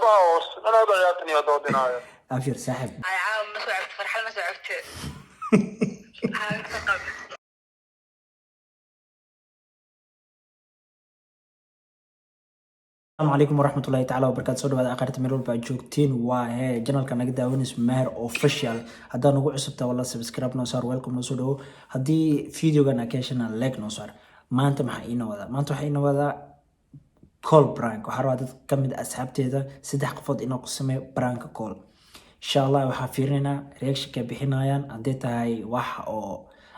باوس انا ضيعتني ودودنا ابشر ساحب اي عاو ما سوعت فرحه ما سوعت هاي فقط السلام عليكم ورحمة الله تعالى وبركاته. سو dhawaad aqarta meel walba aad joogtiin waa channelka naga daawanayso Maher Official. haddaan ugu cusubtaa wala subscribe noo saar, welcome noo soo dhawo. haddii videogan aad ka heshana like noo saar. maanta waxaa ina wadaa call prank. waxaa rabaa dad ka mid ah asxaabteeda 3 qofood inaan ku sameeyo prank call. insha Allah waxaa fiirinaynaa reaction ka bixinayaan haddii tahay wax oo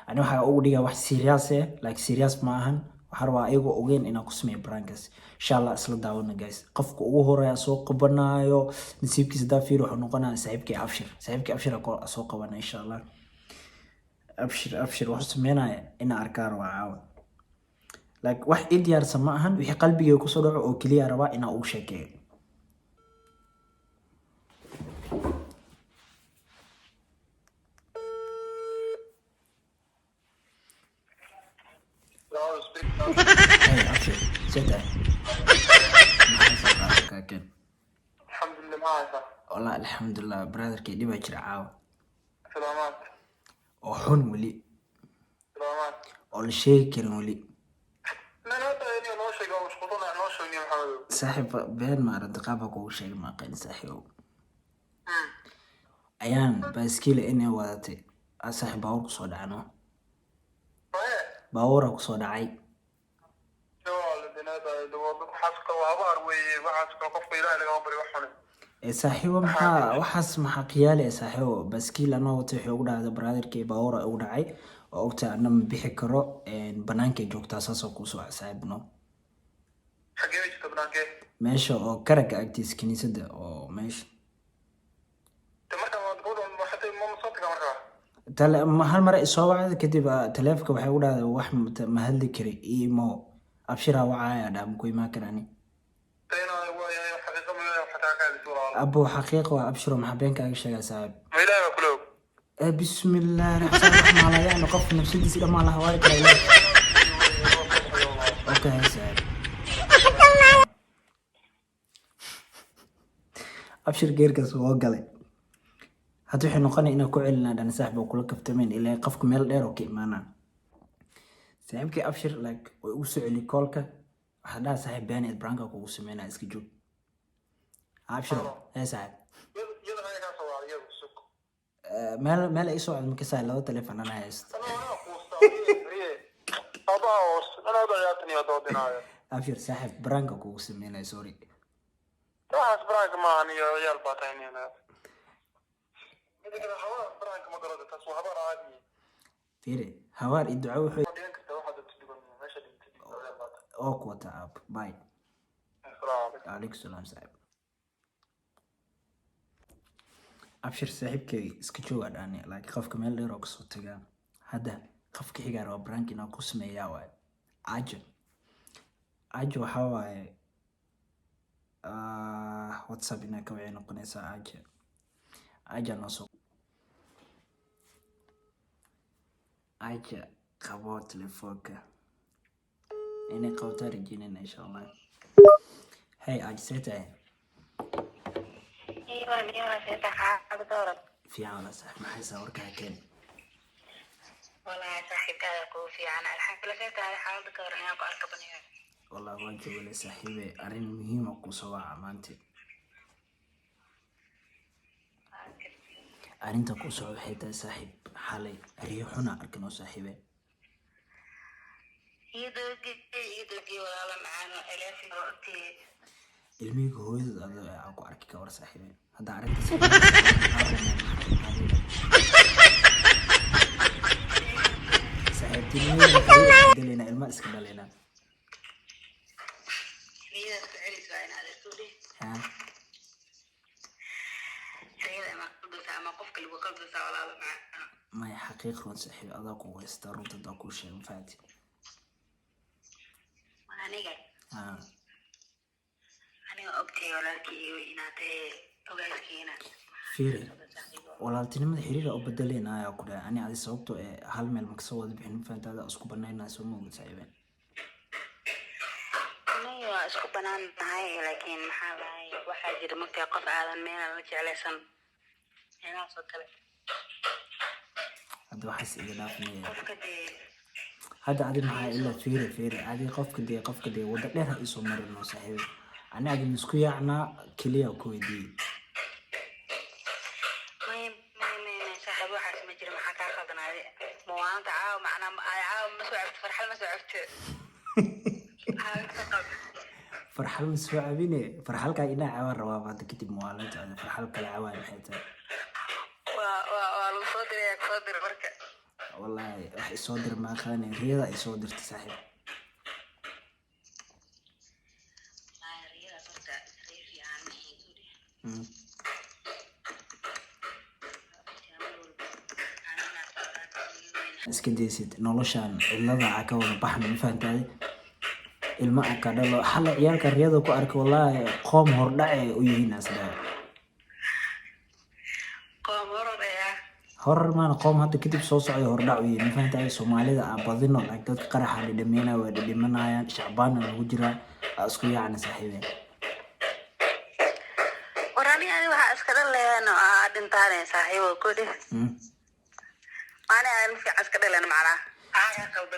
ani waxa ugu dhigaa wax serious ah, like serious ma ahan. waxaa rabaa ayagoo ogeyn inaan ku sameeyo prankas. insha Allah isla daawana guys. qofka ugu horeeya soo qabanayo nasiibkiisa daa fiir wuxuu noqonayaa saaxiibkii Abshir ko soo qabana insha Allah. Abshir wuxuu sameeynaya inaan arkaan waa caawa. like wax diyaarsan ma ahan, wixii qalbigayga ku soo dhaco oo kaliya rabaa inaan u sheekeeyo. hey Abshir sida الحمد لله معك والله الحمد لله brother كي دبا جرى عاو سلامات oo xun wali سلامات oo la sheegi karin wali. من هذا يعني نوشي قام مش خطونا نوشي يا محمد saaxiib been ma aragti qaabka kugu sheegay ma aqaan saaxiib. ayaan baaskiil inay wadatay saaxiib baawur ku soo dhacno. baawur ku soo dhacay saaxiibo maxaa qiyaale saaxiibo baaskiil anoo watay wuxuu ugu dhacday brotherkii baawur ugu dhacay oo ogta ana ma bixi karo banaanka joogtaa saasoo ku soo saaxiibno meesha oo karaga agtiisa kiniisada oo meesha hal mar isoo wacday kadib taleefanka waxay ugu dhacday wax ma hadli kari imo Abshir wacaya dhaam ku imaan karani ابو حقيقة وابشر محبين كاي شيء صعب ميلا كلوب بسم الله الرحمن الرحيم على يعني قف نفسي دي سيده ما لها واي كاي اوكي صعب ابشر غيركس oo galay hadii waxay noqonay inaan ku celinaa dhan saaxiib oo kula kaftameen ilaa qofka meel dheer oo ka imaana saaxiibkii Abshir like oo ugu soo celi callka waxa dhaha saaxiib been ee prank ku sameeyna iska joog Abshir ee saaxiib يلا هاي كان صوار يلا سك meel ay soo codma ka saar laba telefoon ana haysto. باوس انا ضيعتني ودودنا Abshir saaxiib prank ku sameeyna sorry راح براك ما اني يا الباتيني انا اذا كان حوار براك ما قررت تسوى حوار عادي fiiri hawaar i duco wuxuu بعدين كنت واحد تدبر ماشي oo ku wata app bye. السلام عليكم عليكم السلام saaxiib. Abshir saaxiibkay iska jooga dhaani like qofka meel dheer oo ka soo tagaa hadda qofka xigaa oo prank inaa ku sameeyaa waay ajo waxa waaye WhatsApp ina ka wacay noqonaysaa aja no soo aja qabo telefoonka inay qabta rajinayna insha Allah. hey aja seta في عنا صح ما حيسا وركها كين والله صاحب هذا كوفي انا الحمد لله كنت على حال دكتور انا اركب بنيه والله واجب ولا صاحبي أرين مهمة كوسوا عمانتي أرين تكوسوا حتى صاحب حالي ريحنا أركنوا صاحبي يدقي ولا معانا الافي وقتي الميك هو هذا أكو أركي كور صاحبي هذا عرفت صاحبتي دلنا الماء اسكندلنا هي تعرف وين هذا سوري ها هي ما قدس ما قفك اللي بقدس ولا معانا ما هي حقيقة صاحبي أذاك ويسترد ذاك وشيء فاتي أنا جاي ها أنا أبتي ولا كي ويناتي أوجايسكينا fiiri walaaltinimada xiriir oo bedelaynaaya ku dhaay ani adi sababtoo hal meel ma kasoo wada bixin faantaada isku banaynaa soo ma ogid saaxiibeen أنا isku banaan tahay laakiin maxaa lahay waxaa jira markaa qof aadan meena la jeclaysan inaasoo kale hadda waxaas iga dhaafnaya qofka dee hadda adi maxaa ila fiiri adi qofka dee wada dheer ha isoo marino saaxiibo ani adi misku yaacnaa keliya ku weydiiyey may saaxiib waxaas ma jira maxaa kaa qaldanaaday mawaanta caawa macnaa caawa ma soo cabto farxad ma soo cabto farxal ma soo cabine farxalkaa inaa cawaan rabaaba hadda kadib mawaalinta ada farxal kale cawaan maxay tahay waa lagu soo diray kusoo dira marka wallahi wax isoo dir maaqaane riyada ay soo dirta saaxiib riyadaas horta riyo fiican ma ahayn sudi iska daysid noloshaan cidlada aa ka wada baxna ma fahantaade ilma a ka dhalo xala ciyaalka riyada ku arka wallaahi qoom hordhace u yihiin asdhaa horar maana qoom hadda kadib soo socda hordhac u yihiin ma fahantaade soomaalida aa badino like dadka qaraxa dhidhameynaya waa dhidhimanayaan shacbaana lagu jiraa aa isku yaacna saaxiibeen war aniga waxaa iska dhaleeyaan aa dhintaane saaxiibo kudhi أنا في عسكر لنا معنا.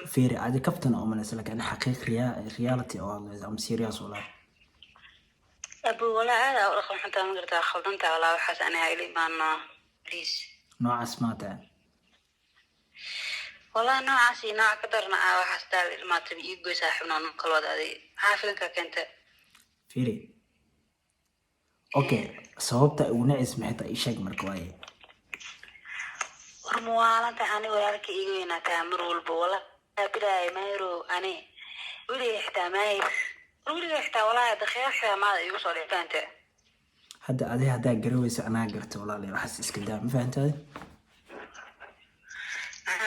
فيري عادي كابتن أو من أسألك أنا حقيقي ريالتي أو أم سيرياس ولا أبو ولا هذا ورقم حتى ما قدرت أخلطنت ولا وحس أنا هاي اللي ما بليز نوع اسماته والله نوع عسي نوع قدرنا وحس تابع ما تبي يجوا ساحبنا نقل وضع ذي عارفينك كنت فيري أوكي صوبته ونعس محيط إيشك مركواي warmuwaalanta ani walaalka iga weynaataa mar walba wala bilaay mayro ani weliga xitaa walaahi daqiiqa xitaa maada igu soo dhigtaante hadda adi haddaa garaweysa anaa garta walaali waxaas iska daa ma fahantaade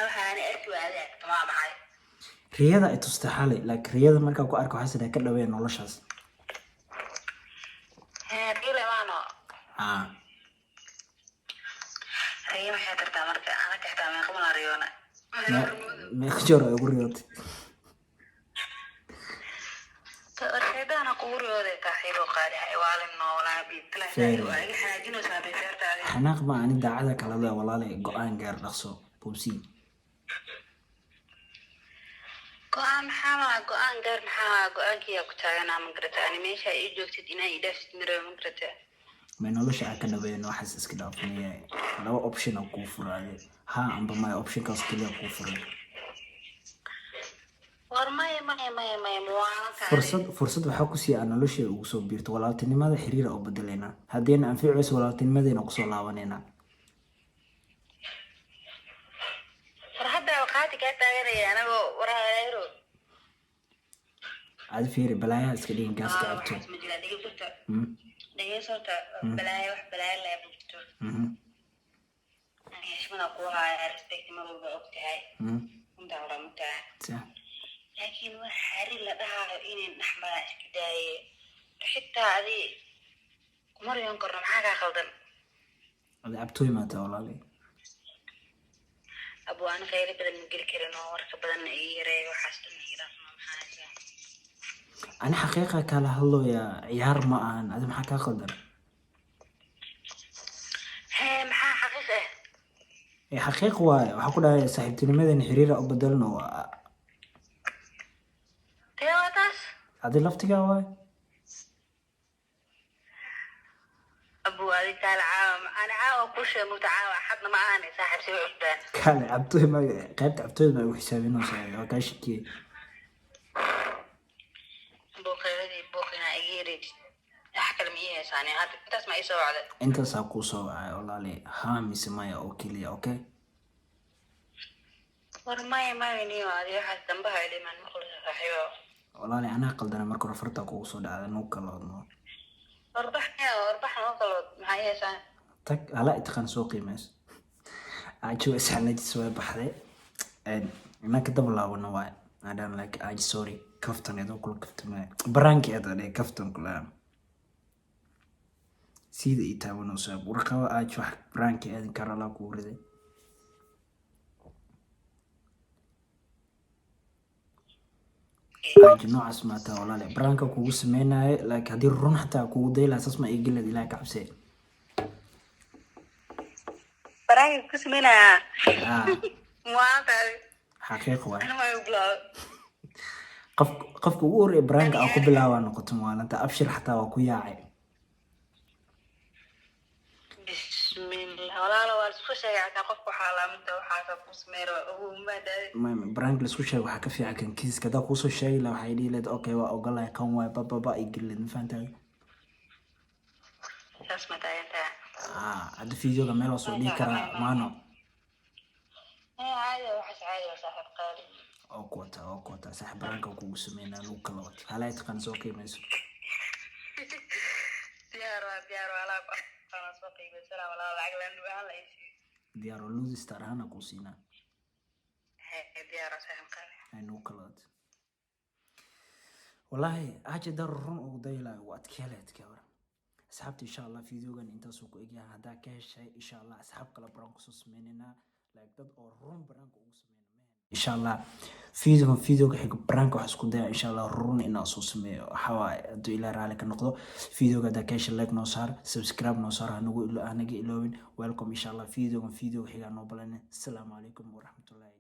waxaa ani arki waade tamaa maxay riyada ay tusta xalay laakiin riyada markaa ku arko waxaa sidaa ka dhaweeya noloshaas riile maano ما waxay tartaa marka ana ka xitaa meeqa ma riyoona meeqa joor ay ugu riyootay taariikhdaana ku riyooday taxiibo qaali ay waalin noolaa biitlahay waa iga xanaajinaysaa beertaada xanaaq ma ani daacada kala leh walaalay go'aan gaar dhaqso bubsi go'aan gaar maxaa go'aankiya ku taaganaa ma garata ani meesha ay joogtid inay idhaafsid miro ma garata ما نقولش أكنا بين واحد إسكت أفنية لو أوبشن أو كوفر عليه ها أم بما أوبشن كاستيلي أو كوفر فرصة بحكوسي أنا لوش وصو بيرت ولا تني ماذا حريرة أو بدلنا هدينا أنفع عس ولا تني ماذا نقص الله ونينا هذا وقتي كده غير أنا ورا غيره عاد فيري بلايا إسكتين كاس كعبتو دقيقة صوت بلاي واحد بلاي لا يبغى يعني إيش من أقولها ريسبكت ما بقول وقتي هاي مدورة متاع لكن وحري لا ده إني نحمل إشكداي حتى هذه مرة ينقر معاك خلدن هذا عبتوي ما تقول لي أبو أنا خيري بدل من قل كرنا وركب بدل نيري وحاسة نيرة أنا حقيقة كلا هلو يا عيار ما أنا هذا محاكا قدر هي محا حقيقة إيه حقيقة واي وحقولها صاحبتني ماذا نحريرة أو بدلنا تيواتاس هذه لفتك واي أبو هذه تعال عام أنا عاوة كل شيء متعاوة حدنا معاني صاحب سوي عبدان كان عبتوي ما قيبت عبتوي ما وحسابين وصاحب وكاش كي انت ساقو سوعة والله لي هامي سمايا اوكي اوكي ورماي ما ينيو هذه حد دنبها اللي من مخلص صاحبه والله لي انا قلدنا مركو رفرتا كو سو دعدا نو كلودنو وربحنا وكلود maxay yeeshaan tag hala itqaan soo qiimeys ajo isxanaji soo baxday inaka dab laabana waay adaan like I sorry kaftan edo kul kaftama baranki edo de kaftan kula sida ii taawano soo warqaba ajo baranki edo karala ku riday حاجة نوع اسمها ولا لا برانكا كوغو سميناي لايك هدي الرون حتى كوغو دايلا اساس ما يقلد إلهي كعبسي براي كسمنا ما تعرف حقيقة واي أنا ما يبلا qofka ugu horreeya branka aan ku bilaabaa noqoto maalinta abshir xataa waa ku yaacay بسم الله ولا لا ولا سوى شيء عكا قف وحالا من تو حاسة بسمير وهو ما داري brank laisku sheego waxaa ka fiican kan kiiska hadaa kuusoo sheegi lahaa waxay dhihi lahayd okay waa ogolahay kan waay bababa ay gelin mafahantahay اسمع انت hadda videoga meel waa soo dhigi karaa maano عادي وحش عادي وصاحب قالي oo kuwata saaxib branka kugu sameynaa lagu kala wato halay taqaan soo qiimayso ديار ولا أنا سوقي بسرعة ولا العقل إنه هلا يشي diyaar oo lose star ahaan aan kuu siinaa ديار صاحب قالي ay nagu kala wato wallaahi haja dar run ugu daylayo waa adkeeleedka hore asxaabta insha allah videogan intaasuu ku egyahay haddaa ka heshay insha allah asxaab kale brank kusoo sameynaynaa like dad oo run brank ugu sameynaa insha allah videoga xiga brank wax isku daya insha allah run inaan soo sameeyo waxa waaye hadduu ilaa raali ka noqdo videoga haddaa ka heshay like noo saar subscribe noo saar hanaga iloobin welcome insha allah videoga xiga noo balane asalaamu calaykum waraxmatullaahi